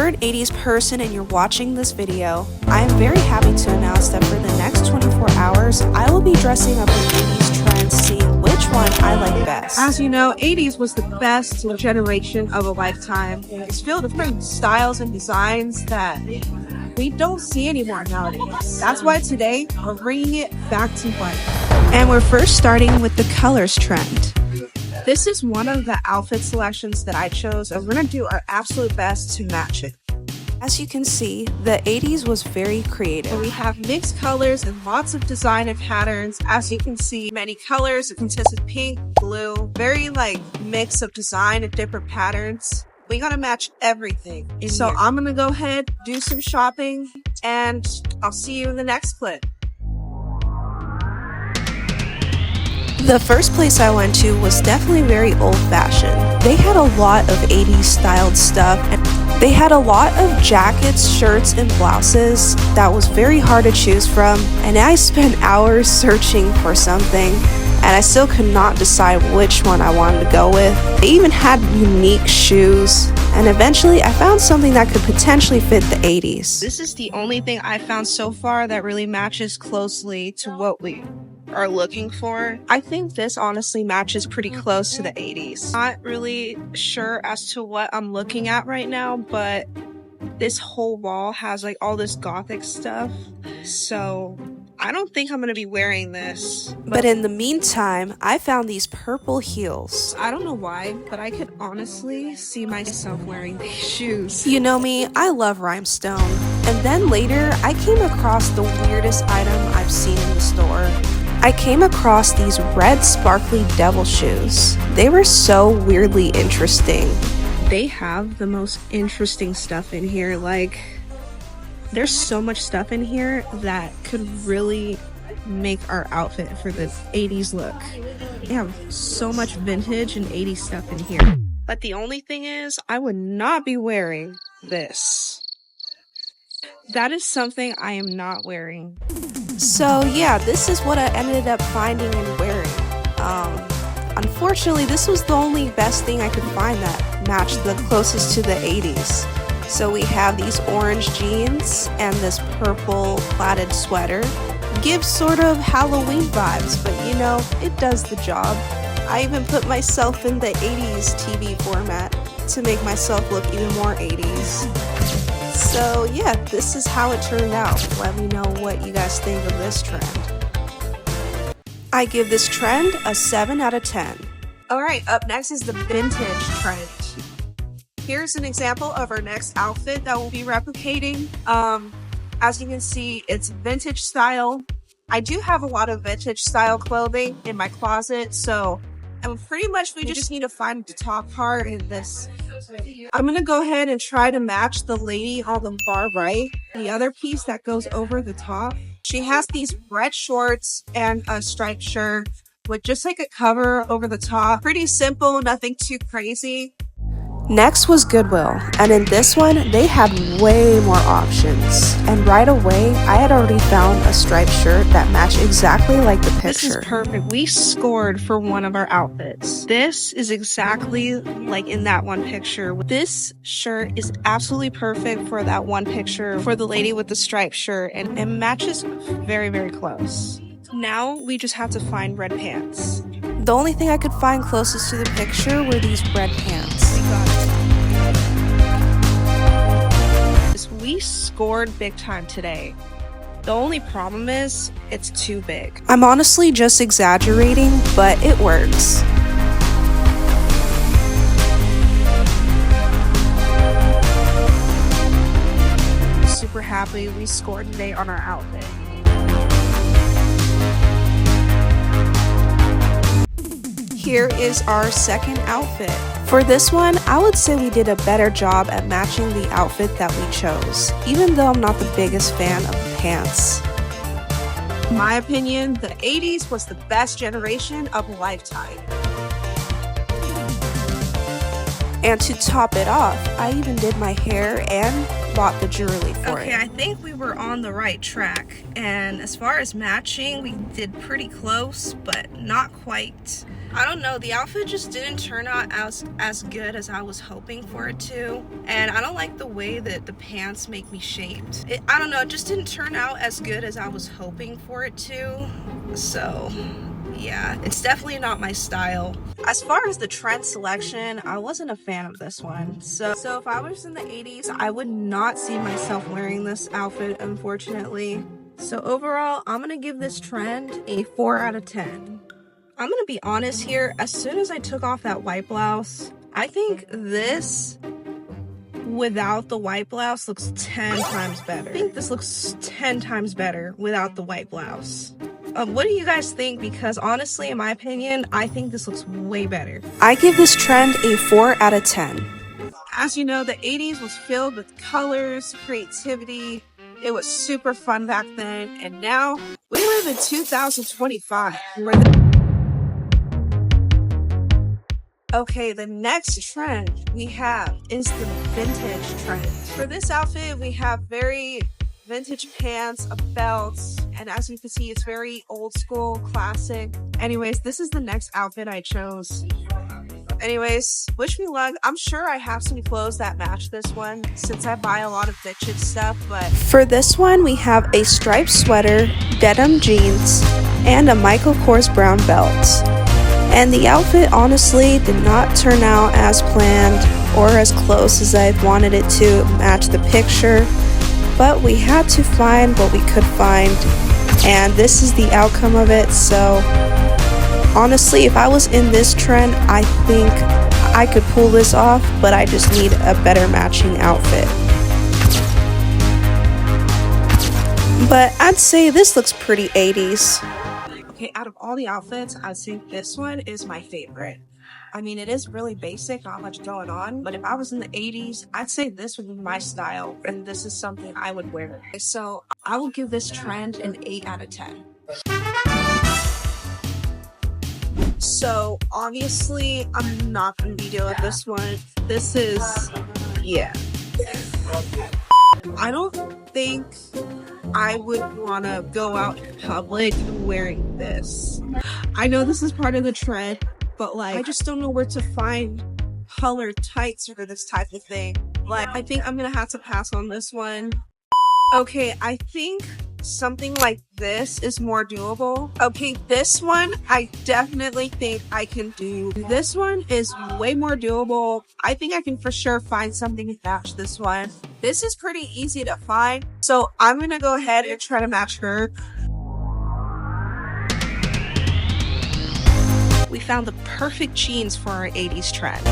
an 80s person and you're watching this video, I am very happy to announce that for the next 24 hours, I will be dressing up in 80s trends, seeing which one I like best. As you know, 80s was the best generation of a lifetime. It's filled with different styles and designs that we don't see anymore nowadays. That's why today we're bringing it back to life. And we're first starting with the colors trend. This is one of the outfit selections that I chose, and we're going to do our absolute best to match it. As you can see, the 80s was very creative. We have mixed colors and lots of design and patterns. As you can see, many colors. It consists of pink, blue, very mix of design and different patterns. We gotta match everything. So I'm gonna go ahead, do some shopping, and I'll see you in the next clip. The first place I went to was definitely very old-fashioned. They had a lot of 80s styled stuff, and they had a lot of jackets, shirts, and blouses that was very hard to choose from, and I spent hours searching for something, and I still could not decide which one I wanted to go with. They even had unique shoes, and eventually I found something that could potentially fit the 80s. This is the only thing I found so far that really matches closely to what we are looking for. I think this honestly matches pretty close to the 80s. Not really sure as to what I'm looking at right now, but this whole wall has all this gothic stuff, so I don't think I'm gonna be wearing this. But in the meantime, I found these purple heels. I don't know why, but I could honestly see myself wearing these shoes. You know me, I love rhinestone. And then later, I came across the weirdest item I've seen in the store. I came across these red sparkly devil shoes. They were so weirdly interesting. They have the most interesting stuff in here. There's so much stuff in here that could really make our outfit for the 80s look. They have so much vintage and 80s stuff in here. But the only thing is, I would not be wearing this. That is something I am not wearing. So yeah, this is what I ended up finding and wearing. Unfortunately, this was the only best thing I could find that matched the closest to the 80s. So we have these orange jeans and this purple plaited sweater. Gives sort of Halloween vibes, but you know, it does the job. I even put myself in the 80s TV format to make myself look even more 80s. So yeah, this is how it turned out. Let me know what you guys think of this trend. I give this trend a 7 out of 10. Alright, up next is the vintage trend. Here's an example of our next outfit that we'll be replicating. As you can see, it's vintage style. I do have a lot of vintage style clothing in my closet, so pretty much we just need to find the top part in this. I'm gonna go ahead and try to match the lady on the far right. The other piece that goes over the top. She has these red shorts and a striped shirt with just a cover over the top. Pretty simple, nothing too crazy. Next was Goodwill, and in this one, they had way more options. And right away, I had already found a striped shirt that matched exactly like the picture. This is perfect. We scored for one of our outfits. This is exactly like in that one picture. This shirt is absolutely perfect for that one picture for the lady with the striped shirt, and it matches very, very close. Now we just have to find red pants. The only thing I could find closest to the picture were these red pants. We got it. We scored big time today. The only problem is, it's too big. I'm honestly just exaggerating, but it works. Super happy we scored today on our outfit. Here is our second outfit. For this one, I would say we did a better job at matching the outfit that we chose, even though I'm not the biggest fan of the pants. In my opinion, the 80s was the best generation of a lifetime. And to top it off, I even did my hair and bought the jewelry for it. Okay, I think we were on the right track. And as far as matching, we did pretty close, but not quite. I don't know, the outfit just didn't turn out as good as I was hoping for it to, and I don't like the way that the pants make me shaped. I don't know, it just didn't turn out as good as I was hoping for it to, so yeah, it's definitely not my style. As far as the trend selection, I wasn't a fan of this one. So if I was in the 80s, I would not see myself wearing this outfit, unfortunately. So overall, I'm gonna give this trend a 4 out of 10. I'm gonna be honest here, as soon as I took off that white blouse, I think this without the white blouse looks 10 times better. I think this looks 10 times better without the white blouse. What do you guys think? Because honestly, in my opinion, I think this looks way better. I give this trend a 4 out of 10. As you know, the 80s was filled with colors, creativity. It was super fun back then. And now we live in 2025. Okay, the next trend we have is the vintage trend. For this outfit, we have very vintage pants, a belt, and as you can see, it's very old school, classic. Anyways, this is the next outfit I chose. Anyways, wish me luck. I'm sure I have some clothes that match this one since I buy a lot of vintage stuff, but for this one, we have a striped sweater, denim jeans, and a Michael Kors brown belt. And the outfit honestly did not turn out as planned or as close as I wanted it to match the picture, but we had to find what we could find, and this is the outcome of it. So honestly, if I was in this trend, I think I could pull this off, but I just need a better matching outfit. But I'd say this looks pretty 80s. okay, out of all the outfits, I'd say this one is my favorite. I mean, it is really basic, not much going on, but if I was in the 80s, I'd say this would be my style, and this is something I would wear. So I will give this trend an 8 out of 10. So obviously, I'm not going to be doing this one. This is, yeah. I don't think I would want to go out in public wearing this. I know this is part of the trend, but like, I just don't know where to find colored tights for this type of thing. Like, I think I'm gonna have to pass on this one. Okay, I think something like this is more doable. Okay, this one, I definitely think I can do. This one is way more doable. I think I can for sure find something to match this one. This is pretty easy to find, so I'm gonna go ahead and try to match her. We found the perfect jeans for our 80s trend.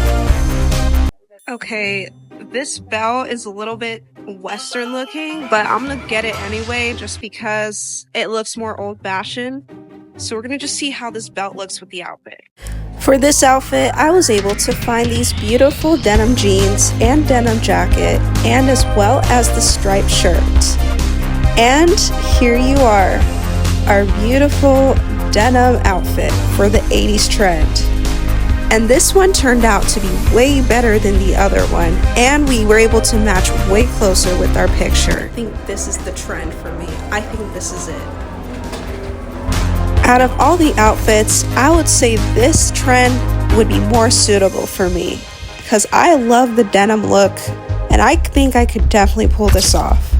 Okay, this belt is a little bit Western looking, but I'm gonna get it anyway just because it looks more old-fashioned. So we're gonna just see how this belt looks with the outfit. For this outfit, I was able to find these beautiful denim jeans and denim jacket, and as well as the striped shirt. And here you are, our beautiful denim outfit for the 80s trend. And this one turned out to be way better than the other one, and we were able to match way closer with our picture. I think this is the trend for me. I think this is it. Out of all the outfits, I would say this trend would be more suitable for me because I love the denim look, and I think I could definitely pull this off.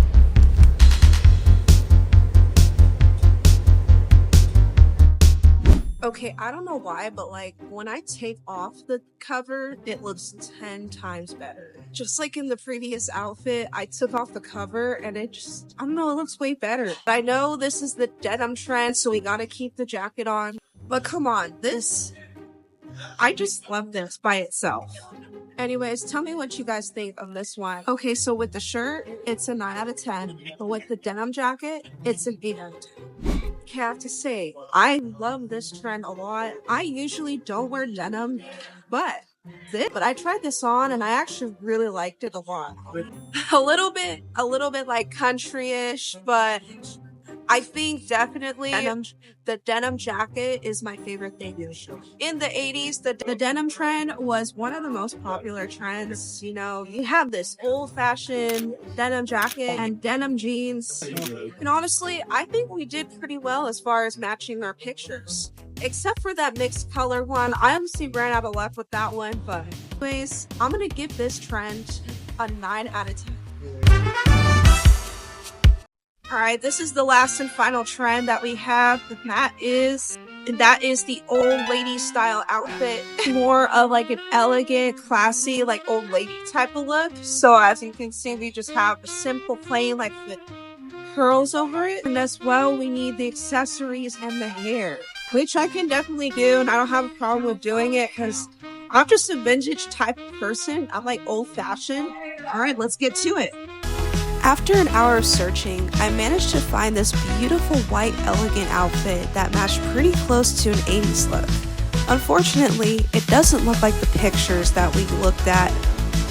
Okay, I don't know why, but like when I take off the cover, it looks 10 times better. Just like in the previous outfit, I took off the cover and it just, I don't know, it looks way better. I know this is the denim trend, so we gotta keep the jacket on. But come on, I just love this by itself. Anyways, tell me what you guys think of this one. Okay, so with the shirt, it's a 9 out of 10. But with the denim jacket, it's an 8 out of 10. I have to say, I love this trend a lot. I usually don't wear denim, but I tried this on and I actually really liked it a lot. A little bit like country-ish, but I think definitely the denim jacket is my favorite thing. In the 80s, the denim trend was one of the most popular trends. You know, you have this old-fashioned denim jacket and denim jeans. And honestly, I think we did pretty well as far as matching our pictures. Except for that mixed color one. I honestly ran out of luck with that one, but anyways, I'm gonna give this trend a 9 out of 10. Alright, this is the last and final trend that we have. That is the old lady style outfit. More of like an elegant, classy, like old lady type of look. So as you can see, we just have a simple plain like the curls over it. And as well, we need the accessories and the hair, which I can definitely do, and I don't have a problem with doing it because I'm just a vintage type of person. I'm like old fashioned. Alright, let's get to it. After an hour of searching, I managed to find this beautiful white elegant outfit that matched pretty close to an 80s look. Unfortunately, it doesn't look like the pictures that we looked at,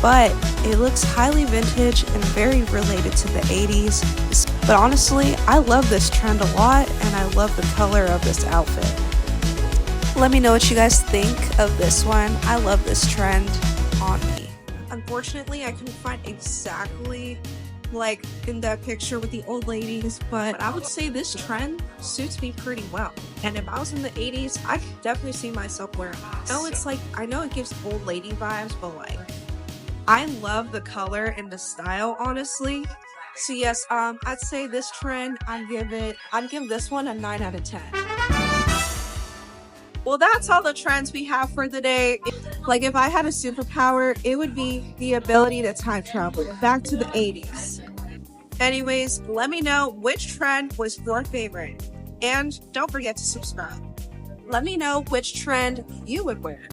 but it looks highly vintage and very related to the 80s. But honestly, I love this trend a lot and I love the color of this outfit. Let me know what you guys think of this one. I love this trend on me. Unfortunately, I couldn't find exactly like in that picture with the old ladies, but I would say this trend suits me pretty well. And if I was in the 80s, I could definitely see myself wearing it. No, it's like, I know it gives old lady vibes, but like, I love the color and the style, honestly. So yes, I'd say this trend, I'd give this one a 9 out of 10. Well, that's all the trends we have for the day. Like, if I had a superpower, it would be the ability to time travel back to the 80s. Anyways, let me know which trend was your favorite. And don't forget to subscribe. Let me know which trend you would wear.